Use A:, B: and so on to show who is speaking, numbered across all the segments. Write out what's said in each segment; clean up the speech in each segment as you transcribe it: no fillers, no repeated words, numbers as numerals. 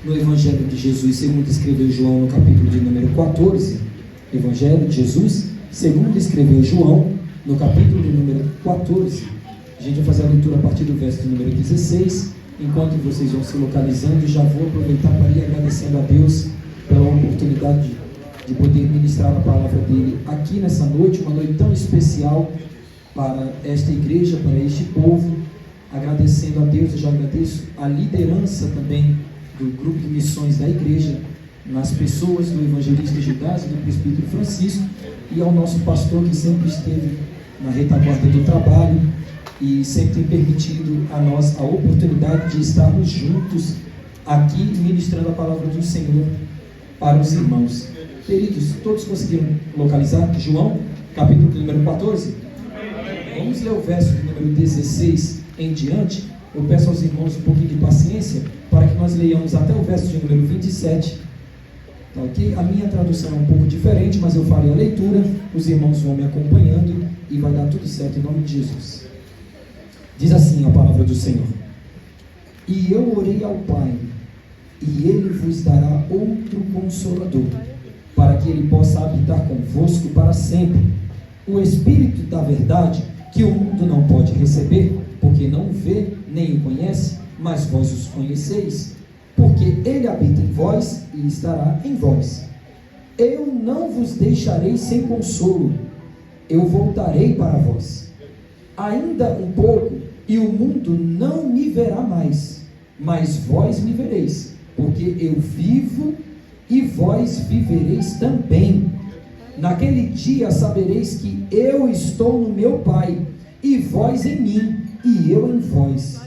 A: no Evangelho de Jesus, segundo escreveu João, no capítulo de número 14. Evangelho de Jesus, segundo escreveu João, no capítulo de número 14. A gente vai fazer a leitura a partir do verso de número 16. Enquanto vocês vão se localizando, já vou aproveitar para ir agradecendo a Deus pela oportunidade de poder ministrar a palavra dele aqui nessa noite, uma noite tão especial para esta igreja, para este povo. Agradecendo a Deus, eu já agradeço a liderança também do grupo de missões da igreja, nas pessoas do evangelista Judas e do presbítero Francisco, e ao nosso pastor que sempre esteve na retaguarda do trabalho e sempre tem permitido a nós a oportunidade de estarmos juntos aqui ministrando a palavra do Senhor para os irmãos. Queridos, todos conseguiram localizar João, capítulo número 14? Vamos ler o verso de número 16 em diante. Eu peço aos irmãos um pouquinho de paciência para que nós leiamos até o verso de número 27. Tá, ok? A minha tradução é um pouco diferente, mas eu farei a leitura, os irmãos vão me acompanhando e vai dar tudo certo em nome de Jesus. Diz assim a palavra do Senhor: E eu orei ao Pai, e Ele vos dará outro Consolador, para que Ele possa habitar convosco para sempre, o Espírito da verdade, que o mundo não pode receber, porque não o vê, nem o conhece, mas vós os conheceis, porque Ele habita em vós e estará em vós. Eu não vos deixarei sem consolo, eu voltarei para vós. Ainda um pouco, e o mundo não me verá mais, mas vós me vereis, porque eu vivo e vós vivereis também. Naquele dia sabereis que eu estou no meu Pai, e vós em mim, e eu em vós.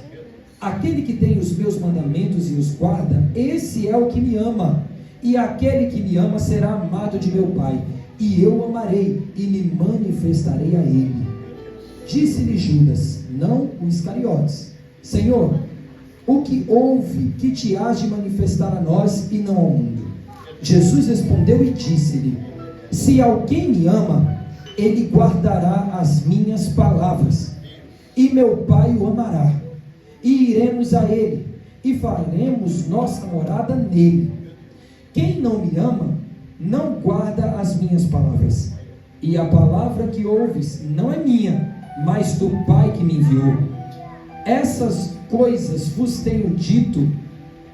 A: Aquele que tem os meus mandamentos e os guarda, esse é o que me ama, e aquele que me ama será amado de meu Pai, e eu amarei e me manifestarei a ele. Disse-lhe Judas, não o Iscariotes: Senhor, o que houve que te hás de manifestar a nós e não ao mundo? Jesus respondeu e disse-lhe: Se alguém me ama, ele guardará as minhas palavras, e meu Pai o amará, e iremos a ele, e faremos nossa morada nele. Quem não me ama, não guarda as minhas palavras, e a palavra que ouves não é minha, mas do Pai que me enviou. Essas coisas vos tenho dito,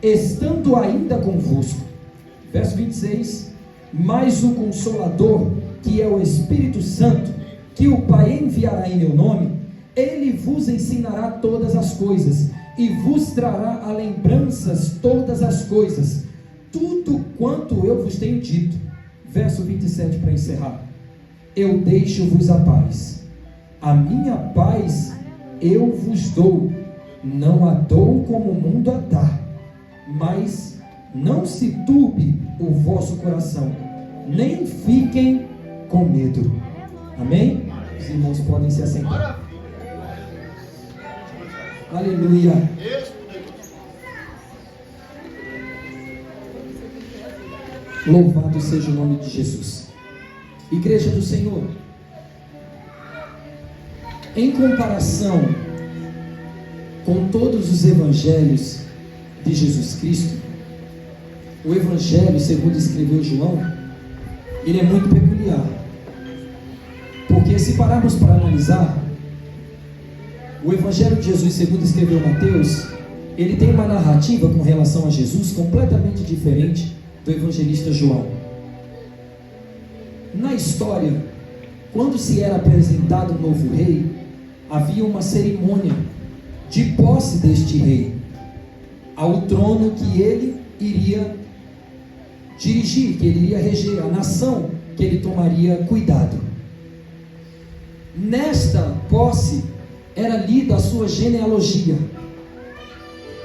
A: estando ainda convosco. Verso 26, mas o Consolador, que é o Espírito Santo, que o Pai enviará em meu nome, ele vos ensinará todas as coisas, e vos trará a lembranças todas as coisas, tudo quanto eu vos tenho dito. Verso 27 para encerrar: Eu deixo-vos a paz, a minha paz eu vos dou, não a dou como o mundo a dá, mas não se turbe o vosso coração, nem fiquem com medo. Amém? Os irmãos podem se assentar. Aleluia. Louvado seja o nome de Jesus. Igreja do Senhor, em comparação com todos os evangelhos de Jesus Cristo, o evangelho, segundo escreveu João, ele é muito peculiar, porque se pararmos para analisar, o evangelho de Jesus, segundo escreveu Mateus, ele tem uma narrativa com relação a Jesus completamente diferente do evangelista João. Na história, quando se era apresentado um novo rei, havia uma cerimônia de posse deste rei ao trono que ele iria dirigir, que ele iria reger, a nação que ele tomaria cuidado. Nesta posse era lida a sua genealogia,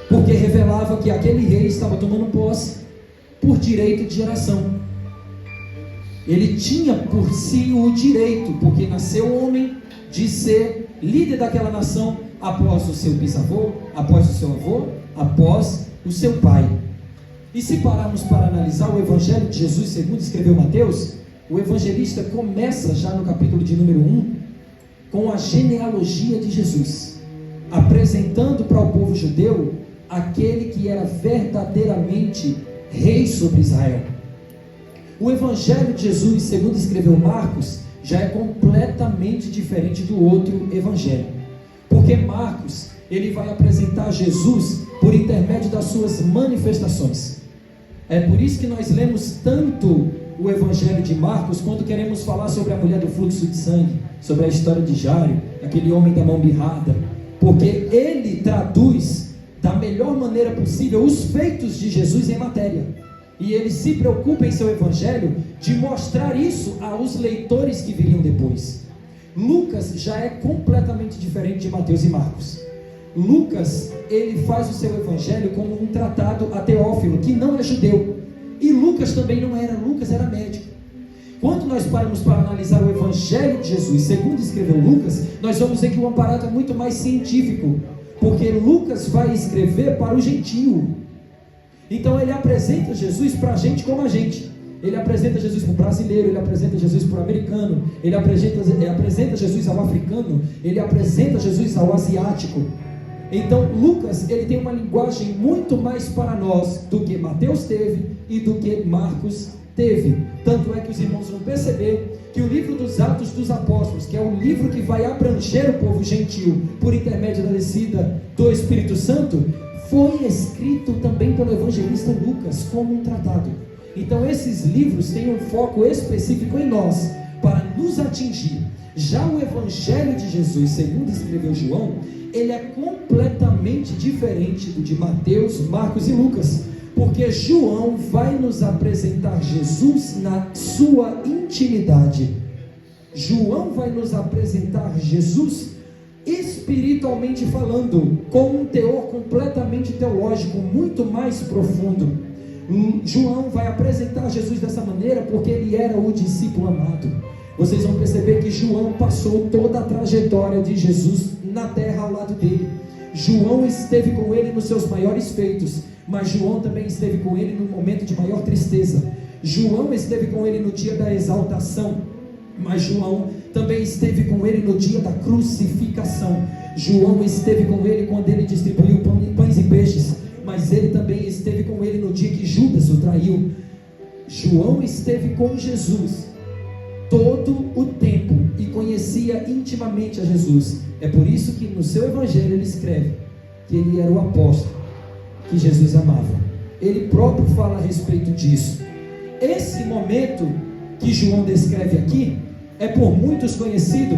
A: porque revelava que aquele rei estava tomando posse por direito de geração. Ele tinha por si o direito, porque nasceu homem, de ser líder daquela nação após o seu bisavô, após o seu avô, após o seu pai. E se pararmos para analisar o evangelho de Jesus segundo escreveu Mateus, o evangelista começa já no capítulo de número 1 com a genealogia de Jesus, apresentando para o povo judeu aquele que era verdadeiramente rei sobre Israel. O Evangelho de Jesus, segundo escreveu Marcos, já é completamente diferente do outro Evangelho, porque Marcos, ele vai apresentar Jesus por intermédio das suas manifestações. É por isso que nós lemos tanto o Evangelho de Marcos quando queremos falar sobre a mulher do fluxo de sangue, sobre a história de Jairo, aquele homem da mão mirrada, porque ele traduz da melhor maneira possível os feitos de Jesus em matéria, e ele se preocupa em seu Evangelho de mostrar isso aos leitores que viriam depois. Lucas já é completamente diferente de Mateus e Marcos. Lucas, ele faz o seu Evangelho como um tratado a Teófilo, que não é judeu, e Lucas também não era, Lucas era médico. Quando nós paramos para analisar o Evangelho de Jesus, segundo escreveu Lucas, nós vamos ver que o aparato é muito mais científico, porque Lucas vai escrever para o gentio. Então ele apresenta Jesus para a gente como a gente. Ele apresenta Jesus para o brasileiro, ele apresenta Jesus para o americano, ele apresenta Jesus ao africano, ele apresenta Jesus ao asiático. Então Lucas, ele tem uma linguagem muito mais para nós do que Mateus teve e do que Marcos teve. Tanto é que os irmãos vão perceber que o livro dos Atos dos Apóstolos, que é o livro que vai abranger o povo gentil por intermédio da descida do Espírito Santo, foi escrito também pelo evangelista Lucas como um tratado. Então esses livros têm um foco específico em nós, para nos atingir. Já o Evangelho de Jesus, segundo escreveu João, ele é completamente diferente do de Mateus, Marcos e Lucas, porque João vai nos apresentar Jesus na sua intimidade. João vai nos apresentar Jesus espiritualmente falando, com um teor completamente teológico, muito mais profundo. João vai apresentar Jesus dessa maneira porque ele era o discípulo amado. Vocês vão perceber que João passou toda a trajetória de Jesus na terra ao lado dele. João esteve com ele nos seus maiores feitos, mas João também esteve com ele no momento de maior tristeza. João esteve com ele no dia da exaltação, mas João também esteve com ele no dia da crucificação. João esteve com ele quando ele distribuiu pães e peixes, mas ele também esteve com ele no dia que Judas o traiu. João esteve com Jesus todo o tempo e conhecia intimamente a Jesus. É por isso que no seu Evangelho ele escreve que ele era o apóstolo que Jesus amava. Ele próprio fala a respeito disso. Esse momento que João descreve aqui é por muitos conhecido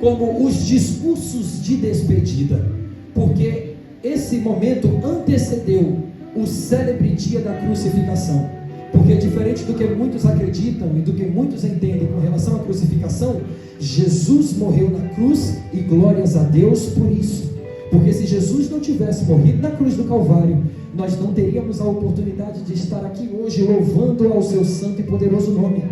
A: como os discursos de despedida, porque esse momento antecedeu o célebre dia da crucificação. Porque diferente do que muitos acreditam e do que muitos entendem com relação à crucificação, Jesus morreu na cruz e glórias a Deus por isso. Porque se Jesus não tivesse morrido na cruz do Calvário, nós não teríamos a oportunidade de estar aqui hoje louvando ao seu santo e poderoso nome.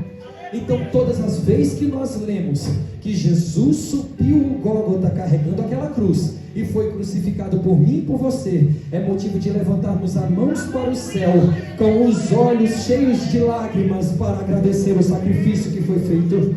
A: Então todas as vezes que nós lemos que Jesus subiu o Gólgota carregando aquela cruz e foi crucificado por mim e por você, é motivo de levantarmos as mãos para o céu com os olhos cheios de lágrimas para agradecer o sacrifício que foi feito.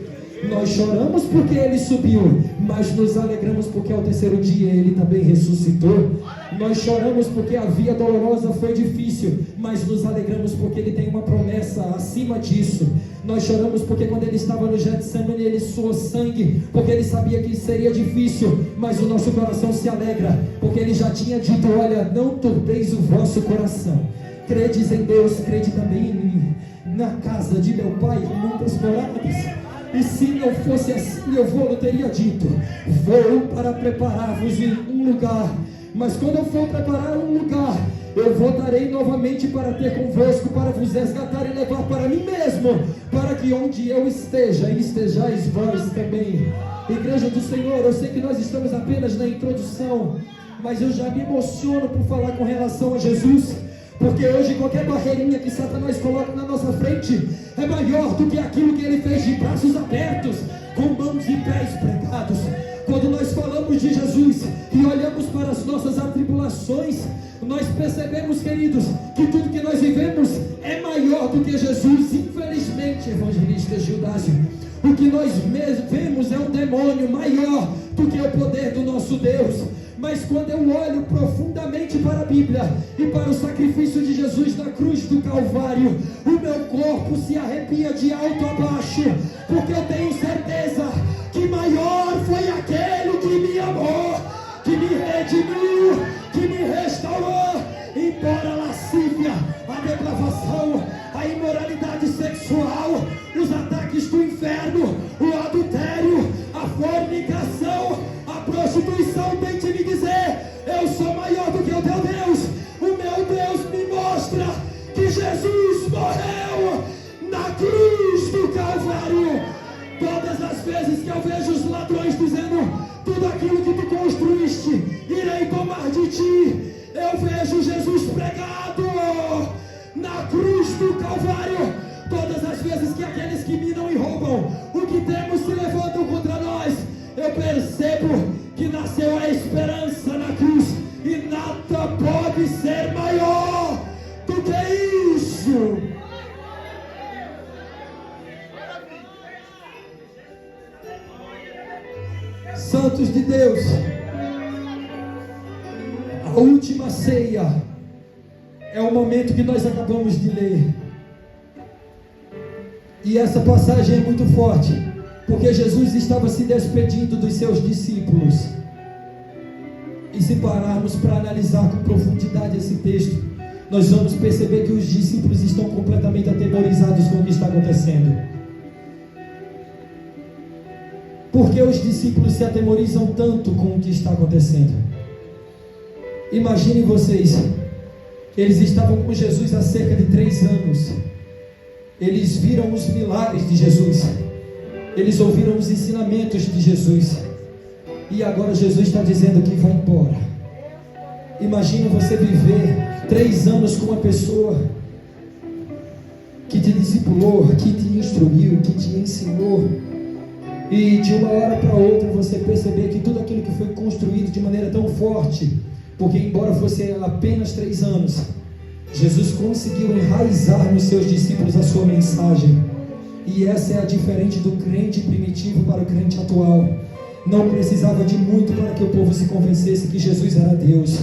A: Nós choramos porque ele subiu, mas nos alegramos porque ao terceiro dia ele também ressuscitou. Nós choramos porque a via dolorosa foi difícil, mas nos alegramos porque ele tem uma promessa acima disso. Nós choramos porque quando ele estava no Getsemane ele suou sangue, porque ele sabia que seria difícil, mas o nosso coração se alegra, porque ele já tinha dito: olha, não turbeis o vosso coração, credes em Deus, crede também em mim. Na casa de meu pai há muitas moradas, e se não fosse assim eu vou, teria dito: vou para preparar-vos um lugar. Mas quando eu for preparar um lugar, eu voltarei novamente para ter convosco, para vos resgatar e levar para mim mesmo, para que onde eu esteja, estejais vós também. Igreja do Senhor, eu sei que nós estamos apenas na introdução, mas eu já me emociono por falar com relação a Jesus, porque hoje qualquer barreirinha que Satanás coloca na nossa frente é maior do que aquilo que ele fez de braços abertos, com mãos e pés pregados. Quando nós falamos de Jesus e olhamos para as nossas atribulações, nós percebemos, queridos, que tudo que nós vivemos é maior do que Jesus. Infelizmente, evangelista Gildásio, o que nós vemos é um demônio maior do que o poder do nosso Deus. Mas quando eu olho profundamente para a Bíblia e para o sacrifício de Jesus na cruz do Calvário, o meu corpo se arrepia de alto a baixo, porque eu tenho certeza que maior foi aquele que me amou, que me redimiu, que me restaurou. Embora a lascívia, a depravação, a imoralidade sexual, os ataques do inferno, o adultério, a fornicação, a prostituição tente me dizer: eu sou maior do que o teu Deus. O meu Deus me mostra que Jesus morreu na cruz do Calvário. Todas as vezes que eu vejo os ladrões dizendo: tudo aquilo que tu construíste, irei tomar de ti, eu vejo Jesus pregado na cruz do Calvário. Todas as vezes que aqueles que minam e roubam o que temos se levantam contra nós, eu percebo que nasceu a esperança na cruz, e nada pode ser maior do que isso. Santos de Deus, a última ceia é o momento que nós acabamos de ler. E essa passagem é muito forte, porque Jesus estava se despedindo dos seus discípulos. E se pararmos para analisar com profundidade esse texto, nós vamos perceber que os discípulos estão completamente atemorizados com o que está acontecendo. Por que os discípulos se atemorizam tanto com o que está acontecendo? Imaginem vocês, eles estavam com Jesus há cerca de 3 anos. Eles viram os milagres de Jesus, eles ouviram os ensinamentos de Jesus, e agora Jesus está dizendo que vai embora. Imagina você viver 3 anos com uma pessoa que te discipulou, que te instruiu, que te ensinou, e de uma hora para outra você perceber que tudo aquilo que foi construído de maneira tão forte, porque embora fosse apenas 3 anos, Jesus conseguiu enraizar nos seus discípulos a sua mensagem. E essa é a diferente do crente primitivo para o crente atual. Não precisava de muito para que o povo se convencesse que Jesus era Deus.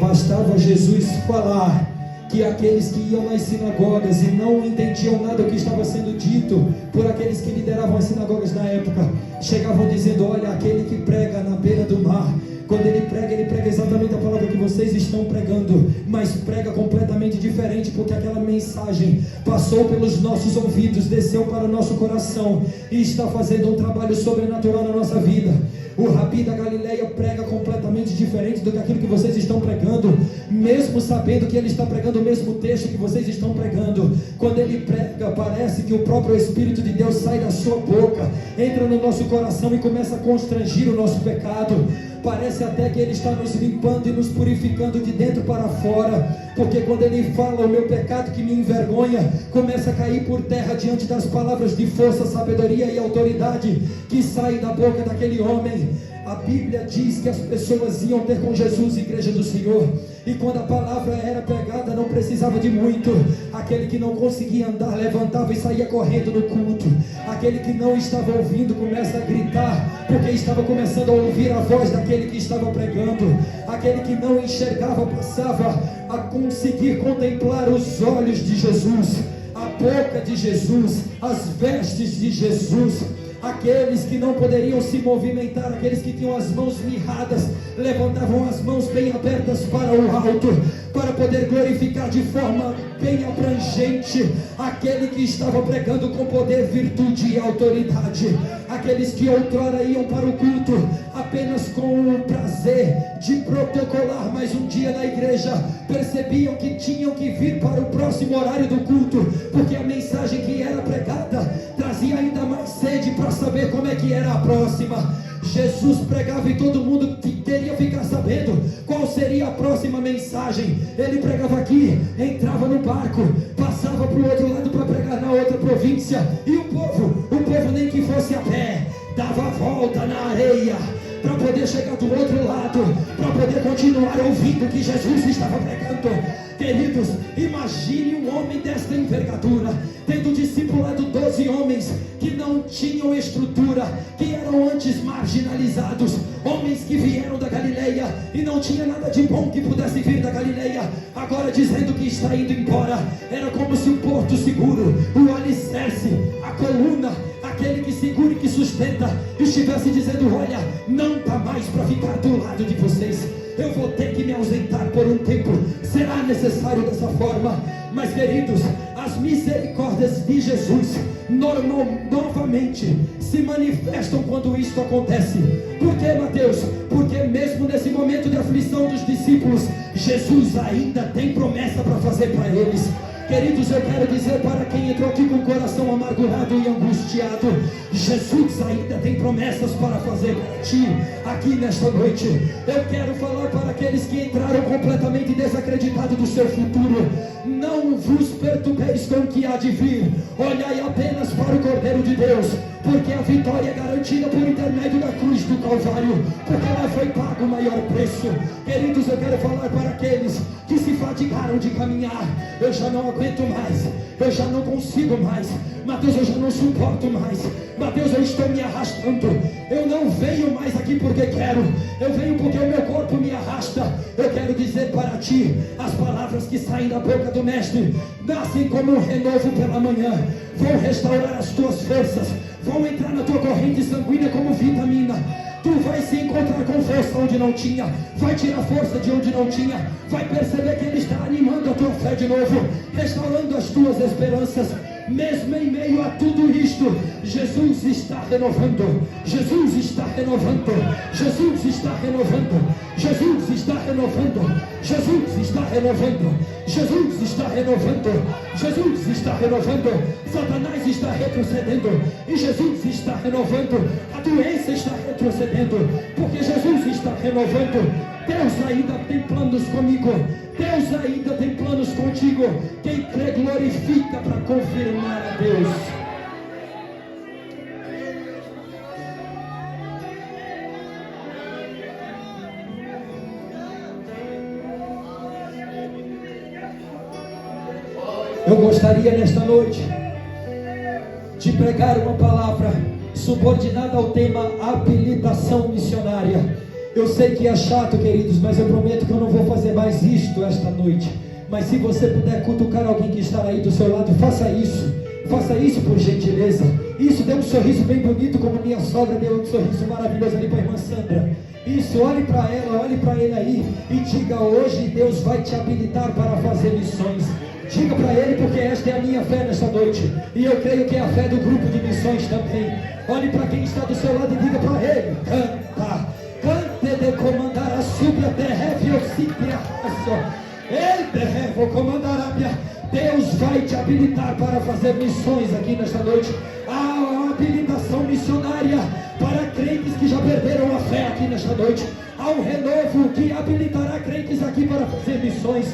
A: Bastava Jesus falar que aqueles que iam nas sinagogas e não entendiam nada do que estava sendo dito por aqueles que lideravam as sinagogas na época, chegavam dizendo: olha, aquele que prega na beira do mar, quando ele prega exatamente a palavra que vocês estão pregando, mas prega completamente diferente, porque aquela mensagem passou pelos nossos ouvidos, desceu para o nosso coração e está fazendo um trabalho sobrenatural na nossa vida. O Rabi da Galileia prega completamente diferente do que aquilo que vocês estão pregando, mesmo sabendo que ele está pregando o mesmo texto que vocês estão pregando. Quando ele prega, parece que o próprio Espírito de Deus sai da sua boca, entra no nosso coração e começa a constrangir o nosso pecado. Parece até que ele está nos limpando e nos purificando de dentro para fora, porque quando ele fala, o meu pecado que me envergonha começa a cair por terra diante das palavras de força, sabedoria e autoridade que saem da boca daquele homem. A Bíblia diz que as pessoas iam ter com Jesus, igreja do Senhor, e quando a palavra era pregada não precisava de muito. Aquele que não conseguia andar levantava e saía correndo no culto. Aquele que não estava ouvindo começa a gritar, porque estava começando a ouvir a voz daquele que estava pregando. Aquele que não enxergava passava a conseguir contemplar os olhos de Jesus, a boca de Jesus, as vestes de Jesus. Aqueles que não poderiam se movimentar, aqueles que tinham as mãos mirradas, levantavam as mãos bem abertas para o alto, para poder glorificar de forma bem abrangente aquele que estava pregando com poder, virtude e autoridade. Aqueles que outrora iam para o culto apenas com o prazer de protocolar mais um dia na igreja, percebiam que tinham que vir para o próximo horário do culto, porque a mensagem que era pregada trazia ainda mais sede para saber como é que era a próxima. Jesus pregava e todo mundo queria ficar sabendo qual seria a próxima mensagem. Ele pregava aqui, entrava no barco, passava para o outro lado para pregar na outra província, e o povo nem que fosse a pé, dava a volta na areia para poder chegar do outro lado, para poder continuar ouvindo o que Jesus estava pregando. Queridos, imagine um homem desta envergadura, tendo discipulado 12 homens que não tinham estrutura, que eram antes marginalizados, homens que vieram da Galileia e não tinha nada de bom que pudesse vir da Galileia, agora dizendo que está indo embora. Era como se o porto seguro, o alicerce, a coluna, aquele que segura e que sustenta, estivesse dizendo: olha, não está mais para ficar do lado de vocês, eu vou ter que me ausentar por um tempo, será necessário dessa forma. Mas queridos, as misericórdias de Jesus novamente se manifestam quando isso acontece. Por que, Mateus? Porque mesmo nesse momento de aflição dos discípulos, Jesus ainda tem promessa para fazer para eles. Queridos, eu quero dizer para quem entrou aqui com o coração amargurado e angustiado, Jesus ainda tem promessas para fazer para ti, aqui nesta noite. Eu quero falar para aqueles que entraram completamente desacreditados do seu futuro: não vos perturbeis com o que há de vir, olhai apenas para o Cordeiro de Deus, porque a vitória é garantida por intermédio da cruz do Calvário, porque lá foi pago o maior preço. Queridos, eu quero falar para aqueles que se fatigaram de caminhar: eu já não aguento mais, eu já não consigo mais, Mateus, eu já não suporto mais, Mateus, eu estou me arrastando, eu não venho mais aqui porque quero, eu venho porque o meu corpo me arrasta. Eu quero dizer para ti, as palavras que saem da boca do Mestre nascem como um renovo pela manhã, vão restaurar as tuas forças, vão entrar na tua corrente sanguínea como vitamina. Tu vai se encontrar com força onde não tinha, vai tirar força de onde não tinha, vai perceber que Ele está animando a tua fé de novo, restaurando as tuas esperanças. Mesmo em meio a tudo isto, Jesus está renovando, Jesus está renovando, Jesus está renovando, Jesus está renovando, Jesus está renovando, Jesus está renovando, Jesus está renovando. Satanás está retrocedendo e Jesus está renovando. A doença está retrocedendo porque Jesus está renovando. Deus ainda tem planos comigo, Deus ainda tem planos contigo. Quem crê glorifica para confirmar a Deus. Eu gostaria nesta noite de pregar uma palavra subordinada ao tema habilitação missionária. Eu sei que é chato, queridos, mas eu prometo que eu não vou fazer mais isto esta noite. Mas se você puder cutucar alguém que está aí do seu lado, faça isso por gentileza. Isso, dê um sorriso bem bonito, como minha sogra deu um sorriso maravilhoso ali para a irmã Sandra. Isso, olhe para ela, olhe para ele aí e diga: hoje Deus vai te habilitar para fazer missões. Diga para ele, porque esta é a minha fé nesta noite, e eu creio que é a fé do grupo de missões também. Olhe para quem está do seu lado e diga para ele: canta, cante de comandar a súbia terreve o sípia, ele terreve comandar a minha. Deus vai te habilitar para fazer missões aqui nesta noite. Há uma habilitação missionária para crentes que já perderam a fé aqui nesta noite. Há um renovo que habilitará crentes aqui para fazer missões.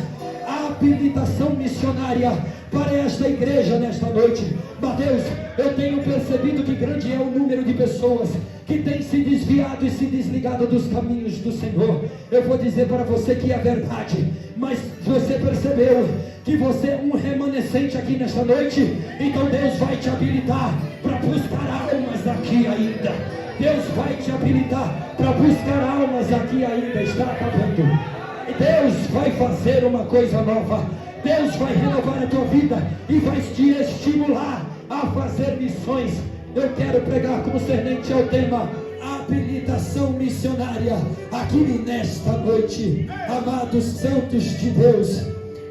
A: A habilitação missionária para esta igreja nesta noite. Mateus, eu tenho percebido que grande é o número de pessoas que têm se desviado e se desligado dos caminhos do Senhor. Eu vou dizer para você que é verdade, mas você percebeu que você é um remanescente aqui nesta noite? Então Deus vai te habilitar para buscar almas aqui ainda. Deus vai te habilitar para buscar almas aqui ainda. Está acabando. Deus vai fazer uma coisa nova. Deus vai renovar a tua vida e vai te estimular a fazer missões. Eu quero pregar concernente ao tema habilitação missionária aqui nesta noite. Amados santos de Deus,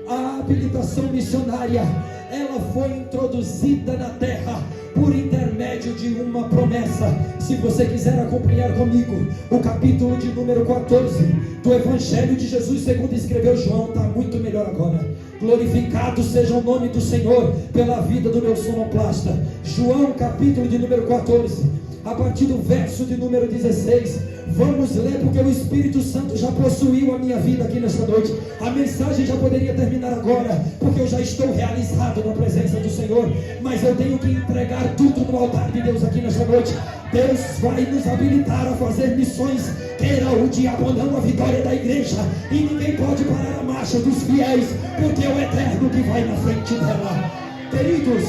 A: a habilitação missionária, ela foi introduzida na terra por intermédio de uma promessa. Se você quiser acompanhar comigo o capítulo de número 14 do Evangelho de Jesus segundo escreveu João, está muito melhor agora. Glorificado seja o nome do Senhor pela vida do meu sonoplasta. João capítulo de número 14. a partir do verso de número 16. Vamos ler, porque o Espírito Santo já possuiu a minha vida aqui nesta noite. A mensagem já poderia terminar agora, porque eu já estou realizado na presença do Senhor, mas eu tenho que entregar tudo no altar de Deus aqui nesta noite. Deus vai nos habilitar a fazer missões, queira o diabo ou não, a vitória da igreja, e ninguém pode parar a marcha dos fiéis, porque é o eterno que vai na frente dela. Queridos,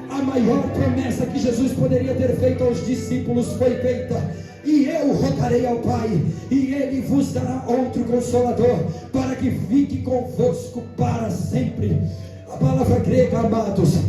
A: a maior promessa que Jesus poderia ter feito aos discípulos foi feita: e eu rogarei ao Pai, e Ele vos dará outro Consolador, para que fique convosco para sempre. A palavra grega, amados,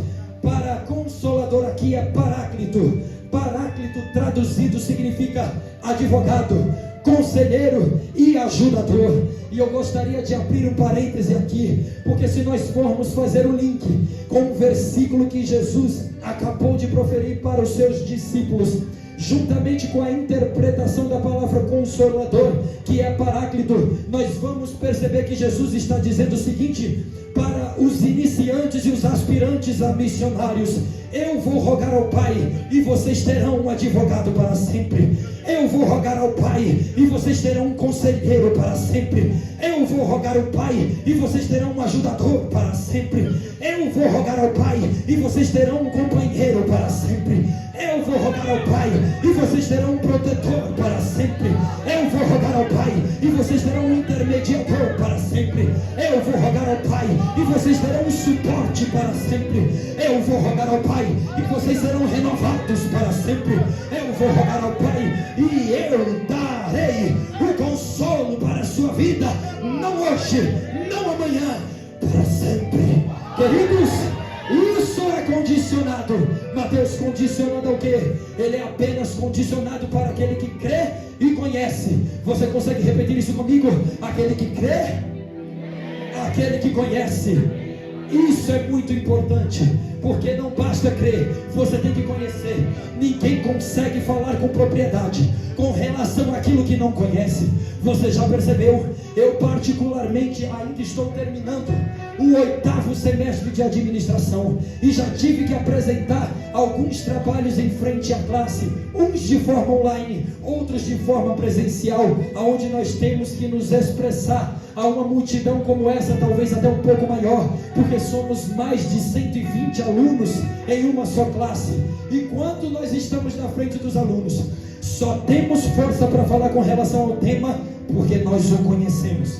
A: para Consolador aqui é Paráclito. Paráclito traduzido significa advogado, conselheiro e ajudador. E eu gostaria de abrir um parêntese aqui, porque se nós formos fazer o link com o versículo que Jesus acabou de proferir para os seus discípulos, juntamente com a interpretação da palavra Consolador, que é Paráclito, nós vamos perceber que Jesus está dizendo o seguinte para os iniciantes e os aspirantes a missionários: eu vou rogar ao Pai e vocês terão um advogado para sempre. Eu vou rogar ao Pai e vocês terão um conselheiro para sempre. Eu vou rogar ao Pai e vocês terão um ajudador para sempre. Eu vou rogar ao Pai e vocês terão um companheiro para sempre. Eu vou rogar ao Pai e vocês terão um protetor para sempre. Eu vou rogar ao Pai e vocês terão um intermediador para sempre. Eu vou rogar ao Pai e vocês terão um suporte para sempre. Eu vou rogar ao Pai e vocês serão renovados para sempre. Eu vou rogar ao Pai e eu darei o consolo para a sua vida, não hoje, não amanhã, para sempre. Queridos, isso é condicionado. Mateus, condicionado ao quê? Ele é apenas condicionado para aquele que crê e conhece. Você consegue repetir isso comigo? Aquele que crê, aquele que conhece. Isso é muito importante, porque não basta crer, você tem que conhecer. Ninguém consegue falar com propriedade com relação àquilo que não conhece. Você já percebeu? Eu particularmente ainda estou terminando o 8º semestre de administração e já tive que apresentar alguns trabalhos em frente à classe, uns de forma online, outros de forma presencial, onde nós temos que nos expressar a uma multidão como essa, talvez até um pouco maior, porque somos mais de 120 alunos em uma só classe. E quando nós estamos na frente dos alunos, só temos força para falar com relação ao tema, porque nós o conhecemos.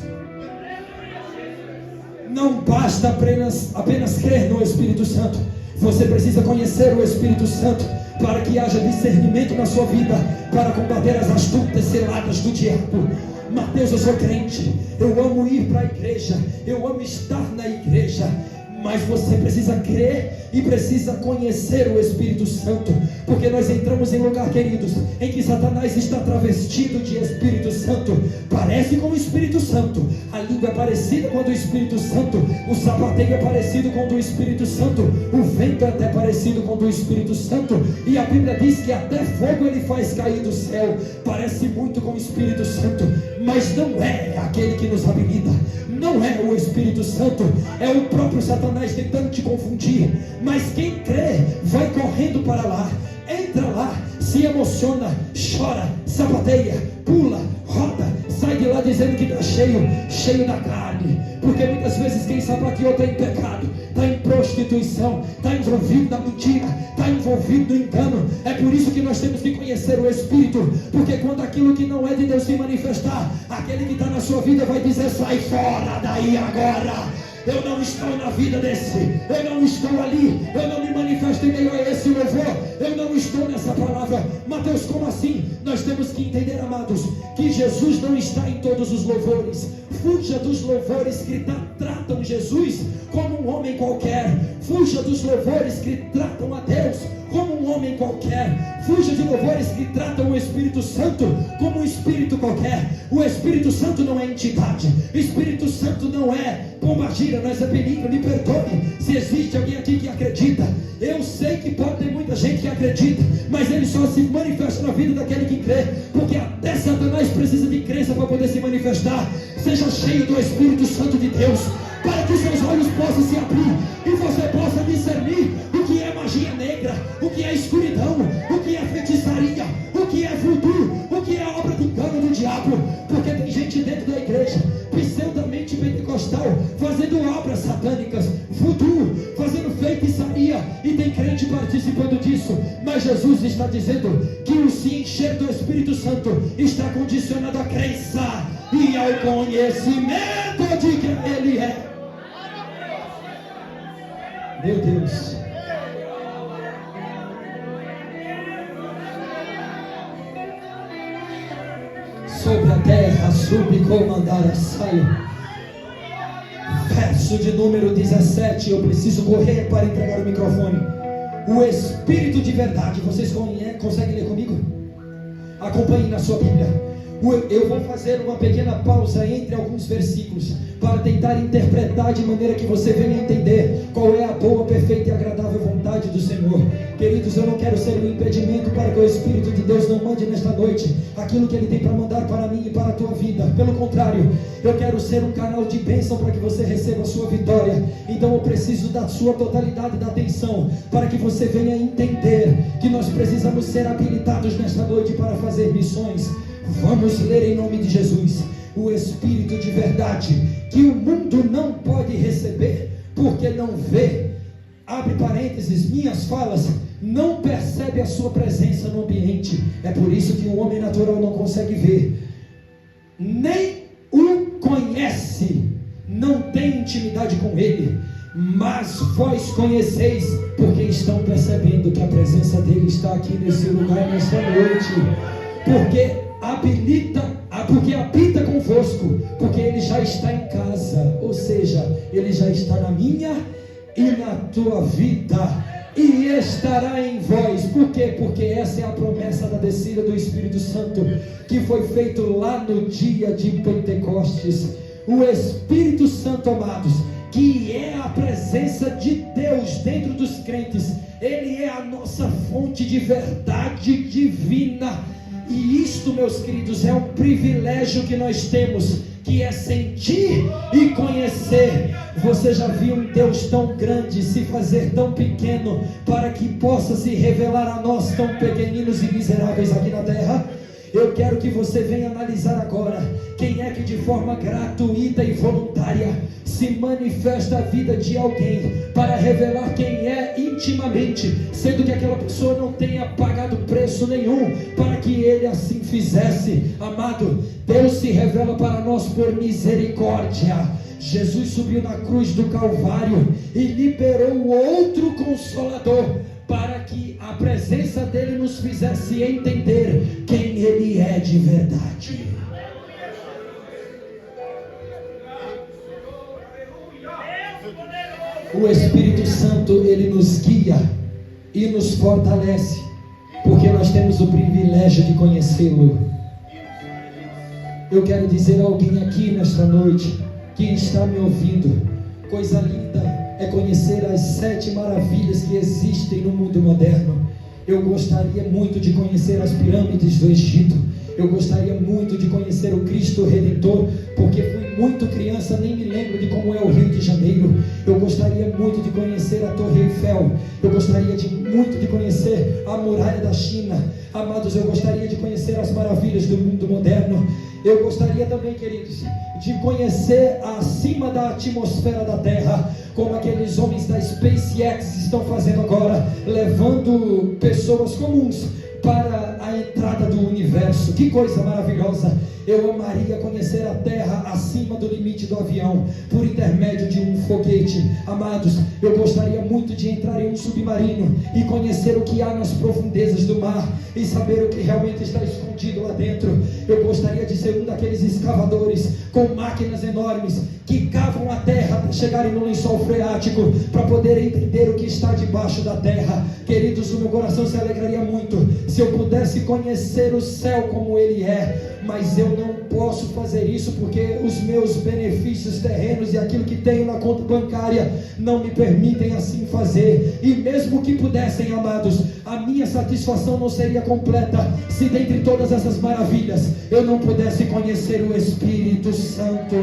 A: Não basta apenas crer no Espírito Santo. Você precisa conhecer o Espírito Santo para que haja discernimento na sua vida, para combater as astutas ciladas do diabo. Mateus, eu sou crente, eu amo ir para a igreja, eu amo estar na igreja, mas você precisa crer e precisa conhecer o Espírito Santo, porque nós entramos em lugar, queridos, em que Satanás está travestido de Espírito Santo. Parece com o Espírito Santo, a língua é parecida com a do Espírito Santo, o sapateio é parecido com o do Espírito Santo, o vento é até parecido com o do Espírito Santo, e a Bíblia diz que até fogo ele faz cair do céu. Parece muito com o Espírito Santo, mas não é aquele que nos habilita, não é o Espírito Santo, é o próprio Satanás tentando te confundir. Mas quem crê vai correndo para lá, entra lá, se emociona, chora, sapateia, pula, roda, sai de lá dizendo que está cheio da carne, porque muitas vezes quem sapateou está em pecado, está em prostituição, está envolvido na mentira, está envolvido no engano. É por isso que nós temos que conhecer o Espírito, porque quando aquilo que não é de Deus se manifestar, aquele que está na sua vida vai dizer: sai fora daí agora. Eu não estou na vida desse, eu não estou ali, eu não me manifesto em meio a esse louvor, eu não estou nessa palavra. Mateus, como assim? Nós temos que entender, amados, que Jesus não está em todos os louvores. Fuja dos louvores que tratam Jesus como um homem qualquer. Fuja dos louvores que tratam a Deus como um homem qualquer. Fuja de louvores que tratam o Espírito Santo como um espírito qualquer. O Espírito Santo não é entidade. O Espírito Santo não é pombagira, não é Zé Peninha. Me perdoe se existe alguém aqui que acredita. Eu sei que pode ter muita gente que acredita, mas ele só se manifesta na vida daquele que crê, porque até Satanás precisa de crença para poder se manifestar. Seja cheio do Espírito Santo de Deus, para que seus olhos possam se abrir e você possa discernir o que é magia negra, o que é escuridão, o que é feitiçaria, drogas, voodoo, fazendo feitiçaria, e tem crente participando disso. Mas Jesus está dizendo que o se encher do Espírito Santo está condicionado à crença e ao conhecimento de quem Ele é. Meu Deus. Sobre a terra subcomandar a saia. Verso de número 17. Eu preciso correr para entregar o microfone. O Espírito de verdade. Vocês conseguem ler comigo? Acompanhem na sua Bíblia. Eu vou fazer uma pequena pausa entre alguns versículos para tentar interpretar de maneira que você venha entender qual é a boa, perfeita e agradável vontade do Senhor. Queridos, eu não quero ser um impedimento para que o Espírito de Deus não mande nesta noite aquilo que Ele tem para mandar para mim e para a tua vida. Pelo contrário, eu quero ser um canal de bênção para que você receba a sua vitória. Então eu preciso da sua totalidade da atenção para que você venha entender que nós precisamos ser habilitados nesta noite para fazer missões. Vamos ler em nome de Jesus. O Espírito de verdade, que o mundo não pode receber, porque não vê, abre parênteses, minhas falas, não percebe a sua presença no ambiente. É por isso que o homem natural não consegue ver, nem o conhece, não tem intimidade com ele. Mas vós conheceis, porque estão percebendo que a presença dele está aqui nesse lugar, nesta noite. Porque habita convosco, porque Ele já está em casa, ou seja, Ele já está na minha e na tua vida, e estará em vós. Por quê? Porque essa é a promessa da descida do Espírito Santo, que foi feito lá no dia de Pentecostes. O Espírito Santo, amados, que é a presença de Deus dentro dos crentes, Ele é a nossa fonte de verdade divina. E isto, meus queridos, é um privilégio que nós temos, que é sentir e conhecer. Você já viu um Deus tão grande se fazer tão pequeno para que possa se revelar a nós tão pequeninos e miseráveis aqui na terra? Eu quero que você venha analisar agora quem é que de forma gratuita e voluntária se manifesta a vida de alguém para revelar quem é intimamente, sendo que aquela pessoa não tenha pagado preço nenhum para que ele assim fizesse. Amado, Deus se revela para nós por misericórdia. Jesus subiu na cruz do Calvário e liberou o outro Consolador, para que a presença dele nos fizesse entender quem ele é de verdade. O Espírito Santo, ele nos guia e nos fortalece, porque nós temos o privilégio de conhecê-lo. Eu quero dizer a alguém aqui nesta noite que está me ouvindo, coisa linda é conhecer as 7 maravilhas que existem no mundo moderno. Eu gostaria muito de conhecer as pirâmides do Egito. Eu gostaria muito de conhecer o Cristo Redentor, porque fui muito criança, nem me lembro de como é o Rio de Janeiro. Eu gostaria muito de conhecer a Torre Eiffel. Eu gostaria muito de conhecer a Muralha da China. Amados, eu gostaria de conhecer as maravilhas do mundo moderno. Eu gostaria também, queridos, de conhecer acima da atmosfera da Terra, como aqueles homens da SpaceX estão fazendo agora, levando pessoas comuns para a entrada do universo. Que coisa maravilhosa! Eu amaria conhecer a Terra acima do limite do avião, por intermédio de um foguete. Amados, eu gostaria muito de entrar em um submarino e conhecer o que há nas profundezas do mar e saber o que realmente está escondido lá dentro. Eu gostaria de ser um daqueles escavadores com máquinas enormes que cavam a terra para chegarem no lençol freático, para poder entender o que está debaixo da terra. Queridos, o meu coração se alegraria muito se eu pudesse conhecer o céu como ele é, mas eu não posso fazer isso porque os meus benefícios terrenos e aquilo que tenho na conta bancária não me permitem assim fazer. E mesmo que pudessem, amados, a minha satisfação não seria completa se dentre todas essas maravilhas eu não pudesse conhecer o Espírito Santo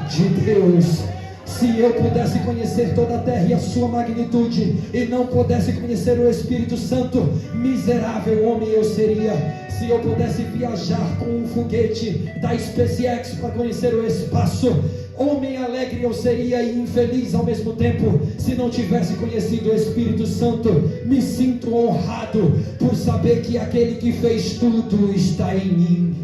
A: de Deus. Se eu pudesse conhecer toda a terra e a sua magnitude e não pudesse conhecer o Espírito Santo, miserável homem eu seria. Se eu pudesse viajar com um foguete da SpaceX para conhecer o espaço, Homem alegre eu seria e infeliz ao mesmo tempo se não tivesse conhecido o Espírito Santo. Me sinto honrado por saber que aquele que fez tudo está em mim.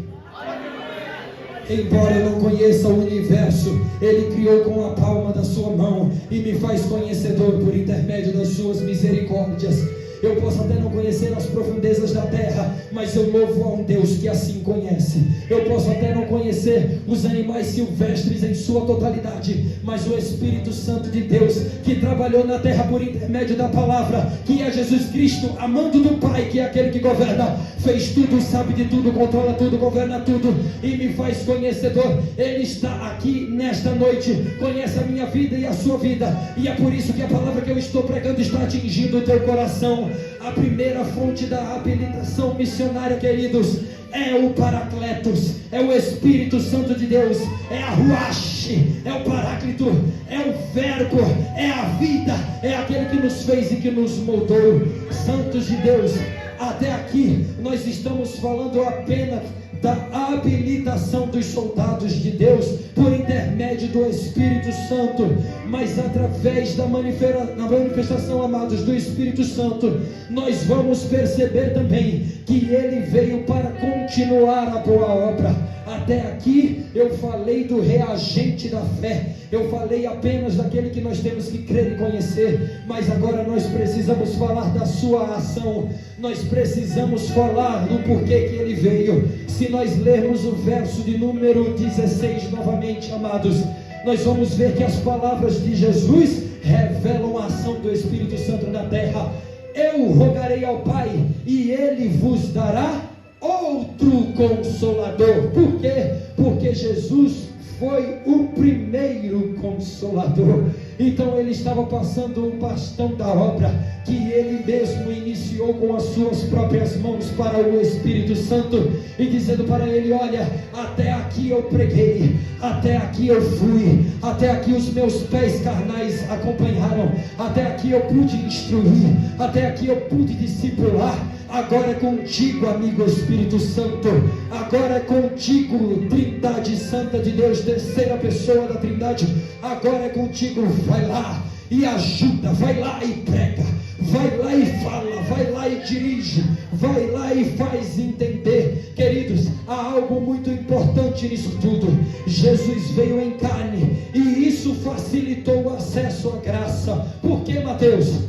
A: Embora eu não conheça o universo, Ele criou com a palma da sua mão e me faz conhecedor por intermédio das suas misericórdias. Eu posso até não conhecer as profundezas da terra, mas eu louvo a um Deus que assim conhece. Eu posso até não conhecer os animais silvestres em sua totalidade, mas o Espírito Santo de Deus, que trabalhou na terra por intermédio da palavra, que é Jesus Cristo, amando do Pai, que é aquele que governa, fez tudo, sabe de tudo, controla tudo, governa tudo e me faz conhecedor. Ele está aqui nesta noite, conhece a minha vida e a sua vida, e é por isso que a palavra que eu estou pregando está atingindo o teu coração. A primeira fonte da habilitação missionária, queridos, é o Paracletos, é o Espírito Santo de Deus, é a Ruach, é o Paráclito, é o Verbo, é a vida, é aquele que nos fez e que nos moldou. Santos de Deus, até aqui nós estamos falando apenas da habilitação dos soldados de Deus por intermédio do Espírito Santo, mas através da manifestação, amados, do Espírito Santo, nós vamos perceber também que Ele veio para continuar a boa obra. Até aqui eu falei do reagente da fé, eu falei apenas daquele que nós temos que crer e conhecer, mas agora nós precisamos falar da sua ação, nós precisamos falar do porquê que Ele veio. Se nós lermos o verso de número 16 novamente, amados, nós vamos ver que as palavras de Jesus revelam a ação do Espírito Santo na terra. Eu rogarei ao Pai e Ele vos dará outro Consolador. Por quê? Porque Jesus foi o primeiro Consolador. Então Ele estava passando o bastão da obra que Ele mesmo iniciou com as suas próprias mãos para o Espírito Santo, e dizendo para ele: olha, até aqui eu preguei, até aqui eu fui, até aqui os meus pés carnais acompanharam, até aqui eu pude instruir, até aqui eu pude discipular. Agora é contigo, amigo Espírito Santo, agora é contigo, Trindade Santa de Deus, terceira pessoa da Trindade, agora é contigo. Vai lá e ajuda, vai lá e prega, vai lá e fala, vai lá e dirige, vai lá e faz entender. Queridos, há algo muito importante nisso tudo. Jesus veio em carne e isso facilitou o acesso à graça. Por que, Mateus?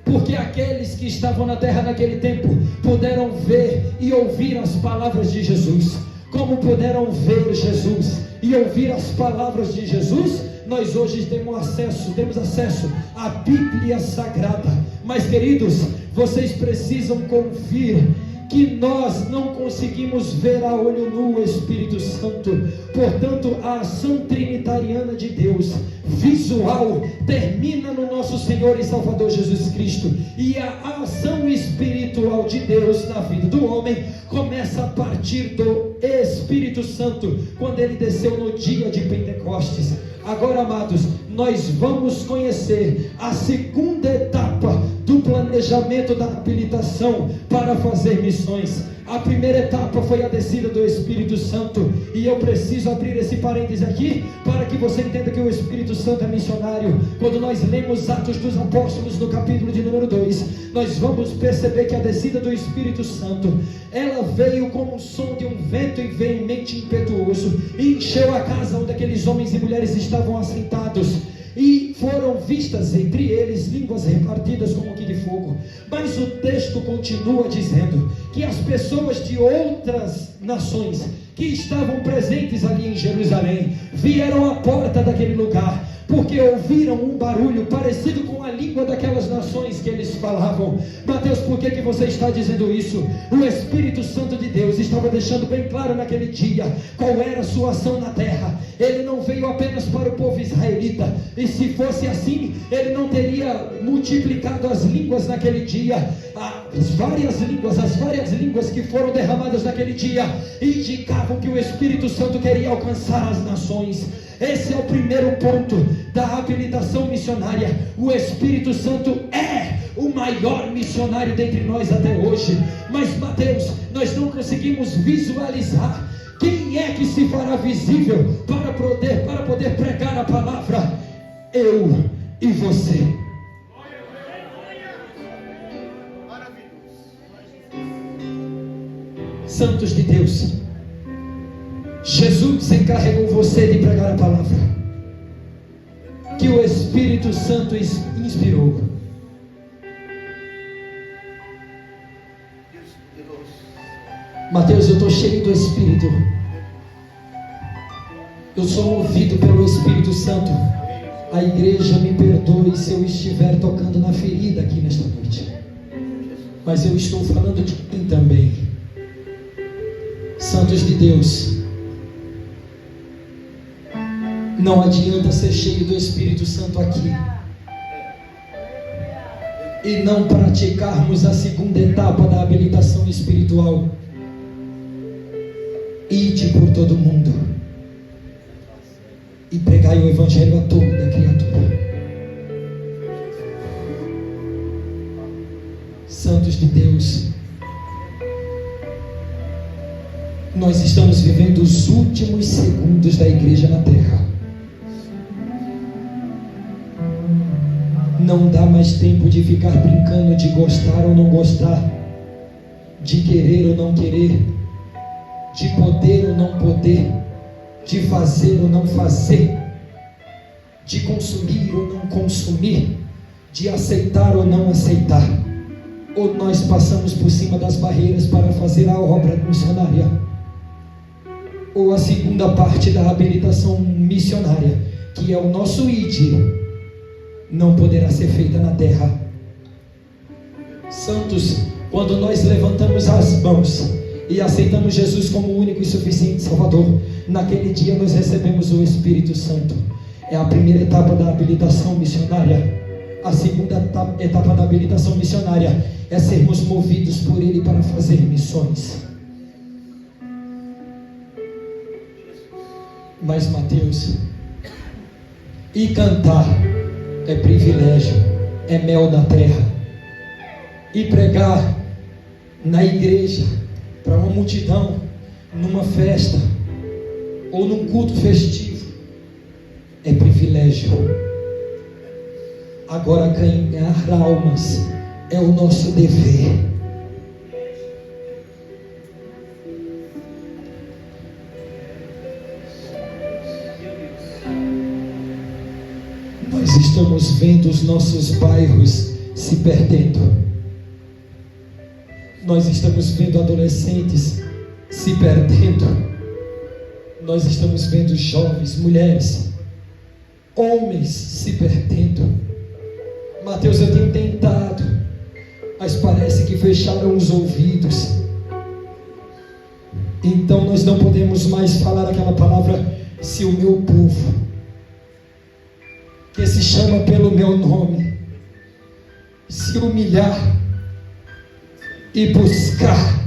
A: Porque aqueles que estavam na terra naquele tempo puderam ver e ouvir as palavras de Jesus. Como puderam ver Jesus e ouvir as palavras de Jesus, nós hoje temos acesso à Bíblia Sagrada. Mas, queridos, vocês precisam conferir que nós não conseguimos ver a olho nu o Espírito Santo. Portanto, a ação trinitariana de Deus, visual, termina no nosso Senhor e Salvador Jesus Cristo, e a ação espiritual de Deus na vida do homem começa a partir do Espírito Santo, quando Ele desceu no dia de Pentecostes. Agora, amados, nós vamos conhecer a segunda etapa do planejamento da habilitação para fazer missões. A primeira etapa foi a descida do Espírito Santo, e eu preciso abrir esse parêntese aqui para que você entenda que o Espírito Santo é missionário. Quando nós lemos Atos dos Apóstolos no capítulo de número 2, nós vamos perceber que a descida do Espírito Santo, ela veio como o som de um vento e veemente impetuoso, e encheu a casa onde aqueles homens e mulheres estavam assentados, e foram vistas entre eles línguas repartidas como que de fogo. Mas o texto continua dizendo que as pessoas de outras nações que estavam presentes ali em Jerusalém vieram à porta daquele lugar, porque ouviram um barulho parecido com a língua daquelas nações que eles falavam. Mateus, por que você está dizendo isso? O Espírito Santo de Deus estava deixando bem claro naquele dia qual era a sua ação na terra. Ele não veio apenas para o povo israelita, e se fosse assim, Ele não teria multiplicado as línguas naquele dia. As várias línguas que foram derramadas naquele dia indicavam que o Espírito Santo queria alcançar as nações. Esse é o primeiro ponto da habilitação missionária. O Espírito Santo é o maior missionário dentre nós até hoje. Mas, Mateus, nós não conseguimos visualizar Quem é que se fará visível para poder pregar a palavra? Eu e você. Santos de Deus, Jesus encarregou você de pregar a palavra que o Espírito Santo inspirou. Mateus, eu estou cheio do Espírito. Eu sou movido pelo Espírito Santo. A igreja me perdoe se eu estiver tocando na ferida aqui nesta noite, mas eu estou falando de mim também. Santos de Deus, não adianta ser cheio do Espírito Santo aqui e não praticarmos a segunda etapa da habilitação espiritual. Ide por todo mundo e pregai o Evangelho a toda criatura. Santos de Deus, nós estamos vivendo os últimos segundos da igreja na terra. Não dá mais tempo de ficar brincando de gostar ou não gostar, de querer ou não querer, de poder ou não poder, de fazer ou não fazer, de consumir ou não consumir, de aceitar ou não aceitar. Ou nós passamos por cima das barreiras para fazer a obra missionária, ou a segunda parte da habilitação missionária, que é o nosso ID, não poderá ser feita na terra. Santos, quando nós levantamos as mãos e aceitamos Jesus como o único e suficiente Salvador, naquele dia nós recebemos o Espírito Santo. É a primeira etapa da habilitação missionária. A segunda etapa da habilitação missionária é sermos movidos por Ele para fazer missões. Mas Mateus, e cantar é privilégio, é mel da terra, e pregar na igreja para uma multidão, numa festa ou num culto festivo, é privilégio. Agora ganhar almas é o nosso dever. Nós estamos vendo os nossos bairros se perdendo. Nós estamos vendo adolescentes se perdendo. Nós estamos vendo jovens, mulheres, homens se perdendo. Mateus, eu tenho tentado, mas parece que fecharam os ouvidos. Então nós não podemos mais falar aquela palavra: se o meu povo, que se chama pelo meu nome, se humilhar e buscar,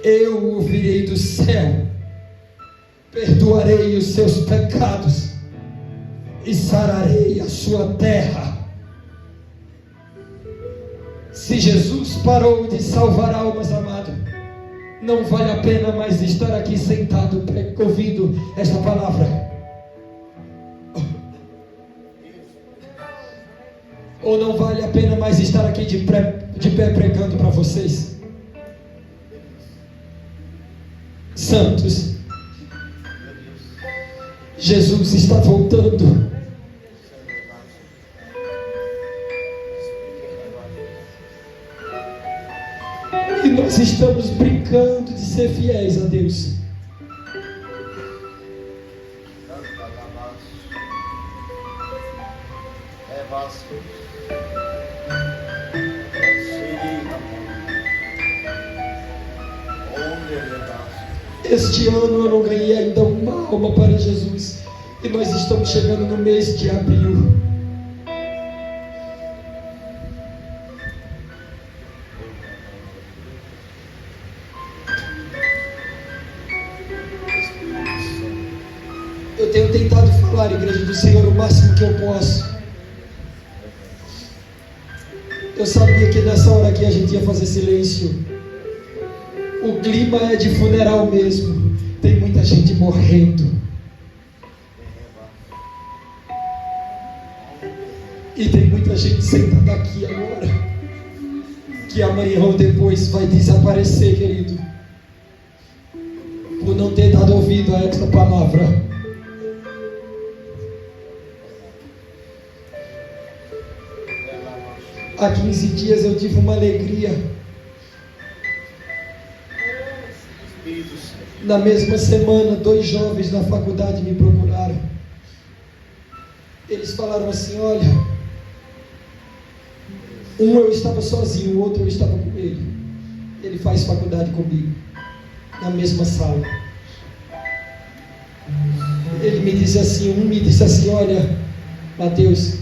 A: eu ouvirei do céu, perdoarei os seus pecados e sararei a sua terra. Se Jesus parou de salvar almas, amado, não vale a pena mais estar aqui sentado ouvindo esta palavra. Ou não vale a pena mais estar aqui de pé pregando para vocês? Santos, Jesus está voltando. E nós estamos brincando de ser fiéis a Deus. Este ano eu não ganhei ainda uma alma para Jesus, e nós estamos chegando no mês de abril. Eu tenho tentado falar, igreja do Senhor, o máximo que eu posso. Eu sabia que nessa hora aqui a gente ia fazer silêncio. O clima é de funeral mesmo. Tem muita gente morrendo. E tem muita gente sentada aqui agora, que amanhã ou depois vai desaparecer, querido, por não ter dado ouvido a esta palavra. Há 15 dias eu tive uma alegria. Na mesma semana, 2 jovens na faculdade me procuraram. Eles falaram assim: olha, um eu estava sozinho, o outro eu estava com ele. Ele faz faculdade comigo, na mesma sala. Ele me disse assim, um me disse assim: olha, Mateus,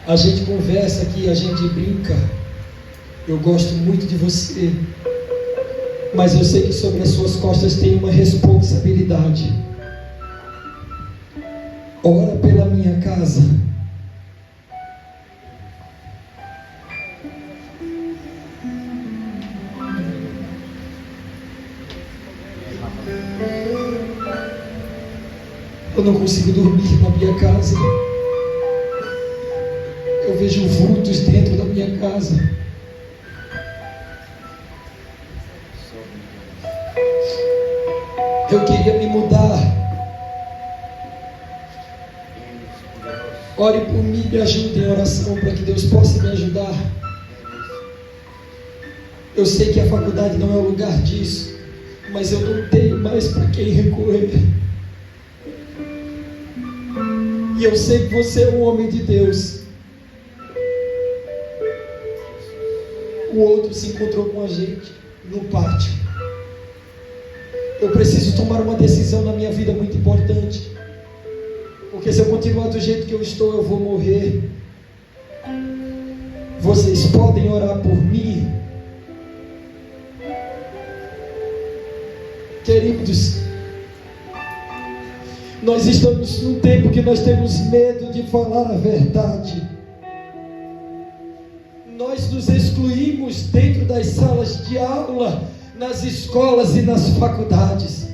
A: a gente conversa aqui, a gente brinca, eu gosto muito de você, mas eu sei que sobre as suas costas tem uma responsabilidade. Ora pela minha casa. Eu não consigo dormir na minha casa. Eu vejo vultos dentro da minha casa. Eu queria me mudar. Ore por mim, me ajude em oração para que Deus possa me ajudar. Eu sei que a faculdade não é o lugar disso, mas eu não tenho mais para quem recorrer. E eu sei que você é um homem de Deus. O outro se encontrou com a gente no pátio. Eu preciso tomar uma decisão na minha vida muito importante, porque se eu continuar do jeito que eu estou, eu vou morrer. Vocês podem orar por mim? Queridos, nós estamos num tempo que nós temos medo de falar a verdade. Nós nos excluímos dentro das salas de aula, nas escolas e nas faculdades.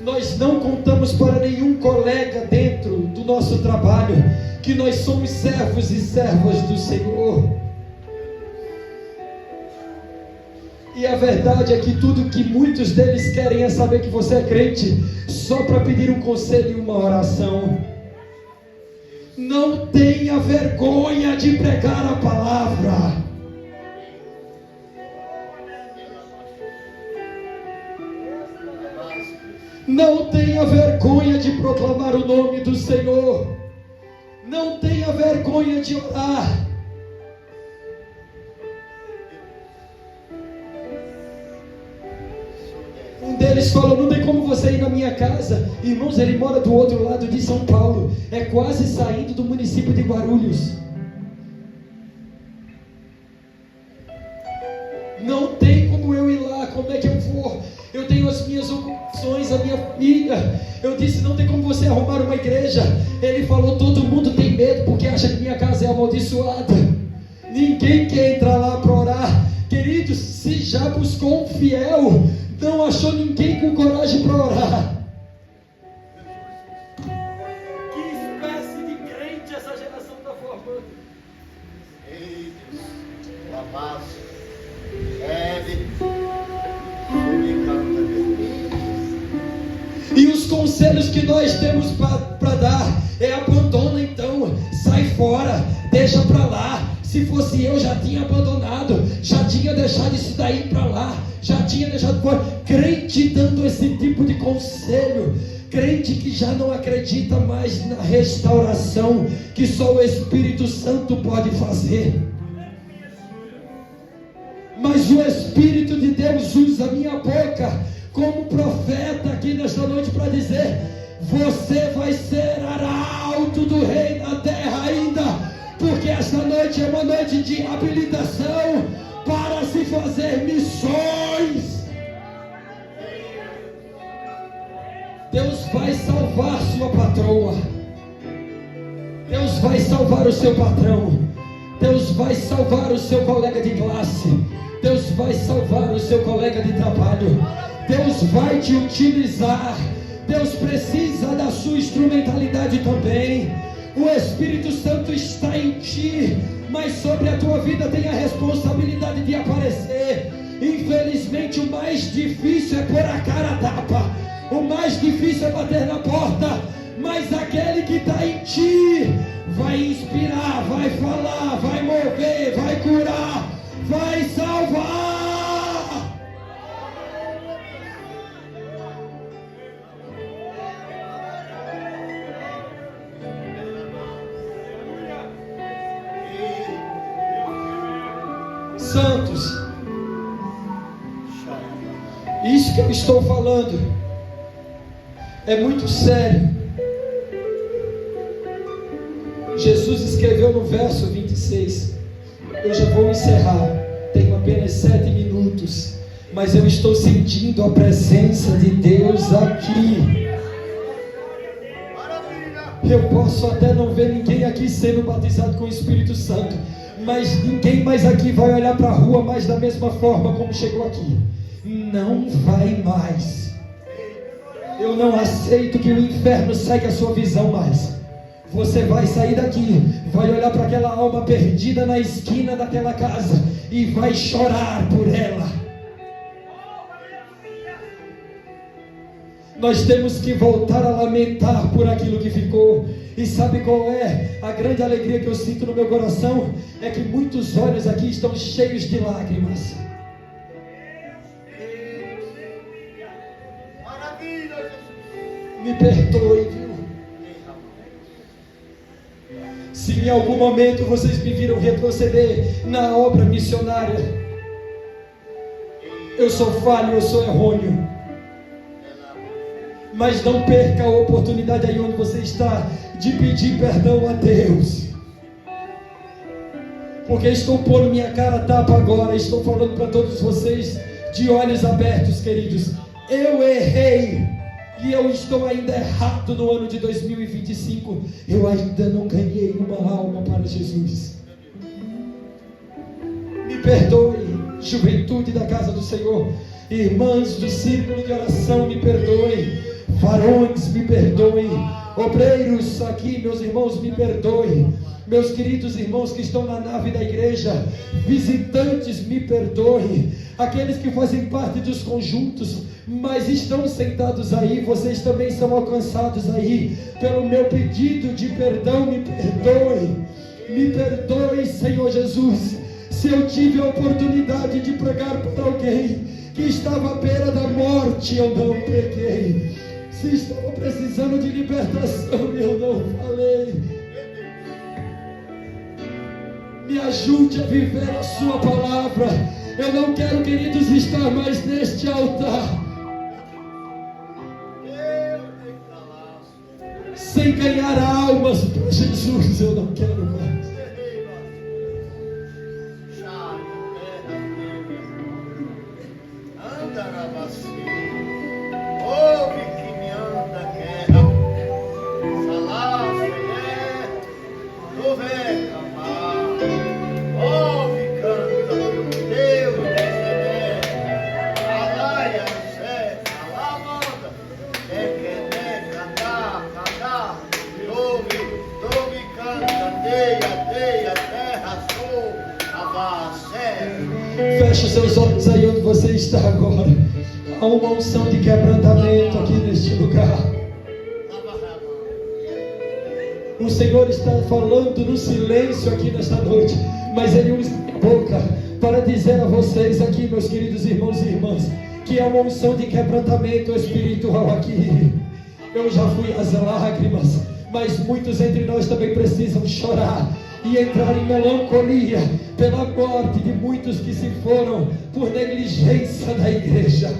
A: Nós não contamos para nenhum colega dentro do nosso trabalho que nós somos servos e servas do Senhor. E a verdade é que tudo que muitos deles querem é saber que você é crente, só para pedir um conselho e uma oração. Não tenha vergonha de pregar a palavra. Não tenha vergonha de proclamar o nome do Senhor. Não tenha vergonha de orar. Um deles falou: não tem como você ir na minha casa. Irmãos, ele mora do outro lado de São Paulo, é quase saindo do município de Guarulhos. Não tem como eu ir lá. Como é que eu vou? Eu tenho as minhas ocupações, a minha filha. Eu disse: não tem como você arrumar uma igreja. Ele falou: todo mundo tem medo porque acha que minha casa é amaldiçoada. Ninguém quer entrar lá para orar. Queridos, se já buscou um fiel, não achou ninguém com coragem para orar. Que espécie de crente essa geração está formando?
B: Ei, Deus, lavado, leve,
A: e os conselhos que nós temos para dar é: abandona então, sai fora, deixa para lá. Se fosse eu, já tinha abandonado, já tinha deixado isso daí para lá, já tinha deixado fora. Crente dando esse tipo de conselho, crente que já não acredita mais na restauração que só o Espírito Santo pode fazer. Mas o Espírito de Deus usa a minha boca como profeta aqui nesta noite para dizer: você vai ser arauto do rei na terra ainda, porque esta noite é uma noite de habilitação para se fazer missões. Deus vai salvar sua patroa, Deus vai salvar o seu patrão. Deus vai salvar o seu colega de classe. Deus vai salvar o seu colega de trabalho. Deus vai te utilizar. Deus precisa da sua instrumentalidade também. O Espírito Santo está em ti, mas sobre a tua vida tem a responsabilidade de aparecer. Infelizmente o mais difícil é pôr a cara a tapa, o mais difícil é bater na porta, mas aquele que está em ti vai inspirar, vai falar, vai mover, vai curar, vai salvar. Santos, isso que eu estou falando é muito sério. Jesus escreveu no verso 26, eu já vou encerrar, tenho apenas 7 minutos, mas eu estou sentindo a presença de Deus aqui. Eu posso até não ver ninguém aqui sendo batizado com o Espírito Santo, mas ninguém mais aqui vai olhar para a rua mais da mesma forma como chegou aqui. Não vai mais. Eu não aceito que o inferno segue a sua visão mais. Você vai sair daqui, vai olhar para aquela alma perdida na esquina daquela casa e vai chorar por ela. Nós temos que voltar a lamentar por aquilo que ficou. E sabe qual é a grande alegria que eu sinto no meu coração? É que muitos olhos aqui estão cheios de lágrimas. Me perdoe, viu? Se em algum momento vocês me viram retroceder na obra missionária, eu sou falho, eu sou errôneo. Mas não perca a oportunidade aí onde você está de pedir perdão a Deus. Porque estou pondo minha cara a tapa agora. Estou falando para todos vocês de olhos abertos, queridos. Eu errei. E eu estou ainda errado no ano de 2025. Eu ainda não ganhei uma alma para Jesus. Me perdoe, juventude da casa do Senhor. Irmãs do círculo de oração, me perdoem. Varões, me perdoem. Obreiros aqui, meus irmãos, me perdoem. Meus queridos irmãos que estão na nave da igreja, visitantes, me perdoem. Aqueles que fazem parte dos conjuntos, mas estão sentados aí, vocês também são alcançados aí pelo meu pedido de perdão. Me perdoe, Senhor Jesus, se eu tive a oportunidade de pregar para alguém que estava à beira da morte, eu não preguei. Se estava precisando de libertação, eu não falei. Me ajude a viver a sua palavra. Eu não quero, queridos, estar mais neste altar sem ganhar almas para Jesus. Eu não quero mais. Feche seus olhos aí onde você está agora. Há uma unção de quebrantamento aqui neste lugar. O Senhor está falando no silêncio aqui nesta noite, mas Ele usa a boca para dizer a vocês aqui, meus queridos irmãos e irmãs, que há uma unção de quebrantamento espiritual aqui. Eu já fui às lágrimas, mas muitos entre nós também precisam chorar e entrar em melancolia pela morte de muitos que se foram por negligência da igreja.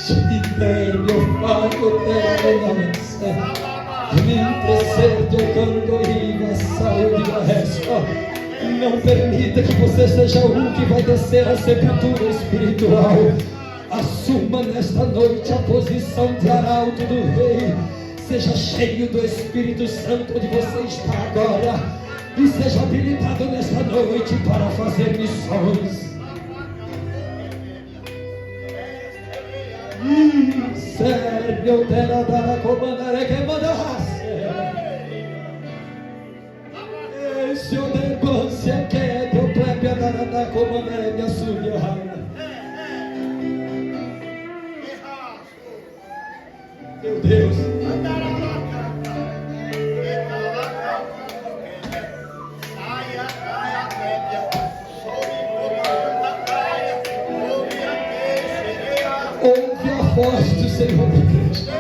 A: Suditei, eu fago terminança. Mentre tocando riva, saúde a resto. Não permita que você seja um que vai descer a sepultura espiritual. Assuma nesta noite a posição de arauto do rei. Seja cheio do Espírito Santo onde você está agora. E seja habilitado nesta noite para fazer missões. Sérgio terá dar a comandar que mandasse. Se o negócio que é teu plebe a dar a comandar minha subia. Meu Deus. Ouve a voz do Senhor da igreja.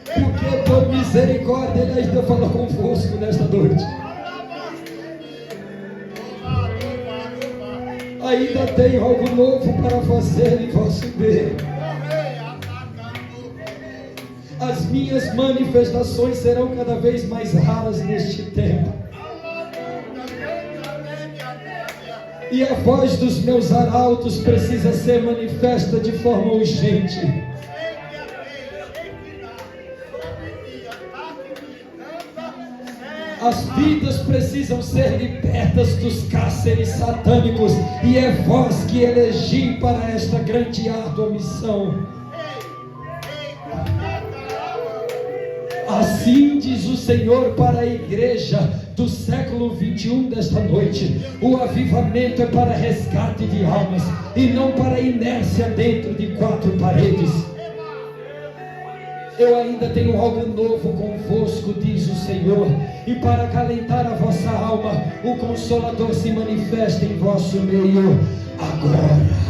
A: Porque por misericórdia Ele ainda fala convosco nesta noite. Ainda tem algo novo para fazer em vosso meio. As minhas manifestações serão cada vez mais raras neste tempo. E a voz dos meus arautos precisa ser manifesta de forma urgente. As vidas precisam ser libertas dos cárceres satânicos. E é vós que elegi para esta grande e árdua missão. Assim diz o Senhor para a igreja do século 21 desta noite. O avivamento é para resgate de almas e não para inércia dentro de quatro paredes. Eu ainda tenho algo novo convosco, diz o Senhor, e para acalentar a vossa alma, o Consolador se manifesta em vosso meio agora.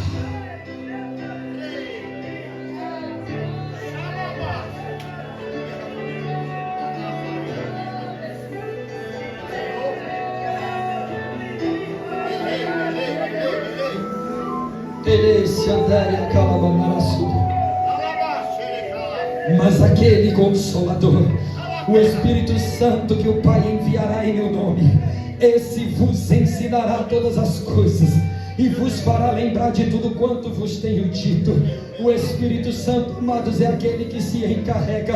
A: Mas aquele Consolador, o Espírito Santo que o Pai enviará em meu nome, esse vos ensinará todas as coisas e vos fará lembrar de tudo quanto vos tenho dito. O Espírito Santo, amados, é aquele que se encarrega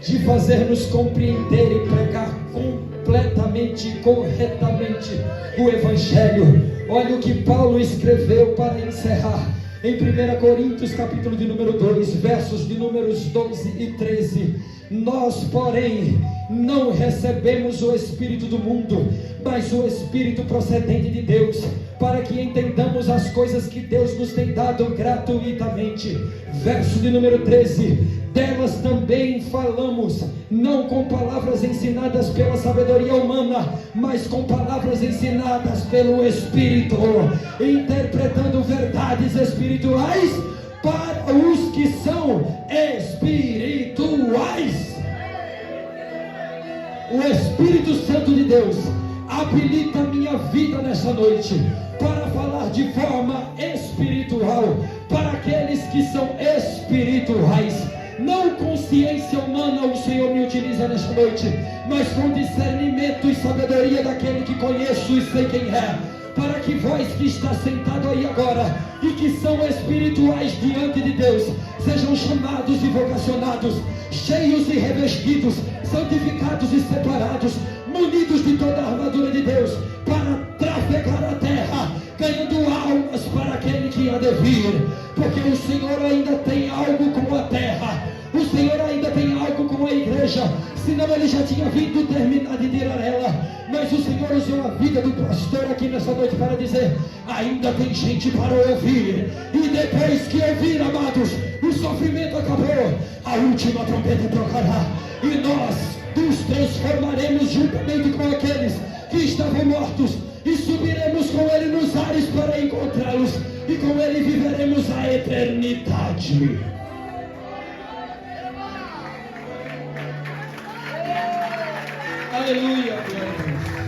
A: de fazer-nos compreender e pregar completamente, corretamente o Evangelho. Olha o que Paulo escreveu para encerrar em 1 Coríntios capítulo de número 2, versos de números 12 e 13. Nós, porém, não recebemos o Espírito do mundo, mas o Espírito procedente de Deus, para que entendamos as coisas que Deus nos tem dado gratuitamente. Verso de número 13. Delas também falamos, não com palavras ensinadas pela sabedoria humana, mas com palavras ensinadas pelo Espírito, interpretando verdades espirituais para os que são espirituais. O Espírito Santo de Deus habilita a minha vida nessa noite para falar de forma espiritual para aqueles que são espirituais. Não com ciência humana o Senhor me utiliza nesta noite, mas com discernimento e sabedoria daquele que conheço e sei quem é, para que vós que está sentado aí agora e que são espirituais diante de Deus, sejam chamados e vocacionados, cheios e revestidos, santificados e separados, munidos de toda a armadura de Deus, para trafegar a terra, ganhando almas para aquele que há de vir, porque o Senhor ainda tem algo com a terra, o Senhor ainda tem algo com a igreja, senão Ele já tinha vindo terminar de tirar ela, mas o Senhor usou a vida do pastor aqui nessa noite para dizer, ainda tem gente para ouvir, e depois que ouvir, amados, o sofrimento acabou, a última trombeta tocará, e nós nos transformaremos juntamente com aqueles que estavam mortos, e subiremos com Ele nos ares para encontrá-los, e com Ele viveremos a eternidade. Aleluia, glória a Deus.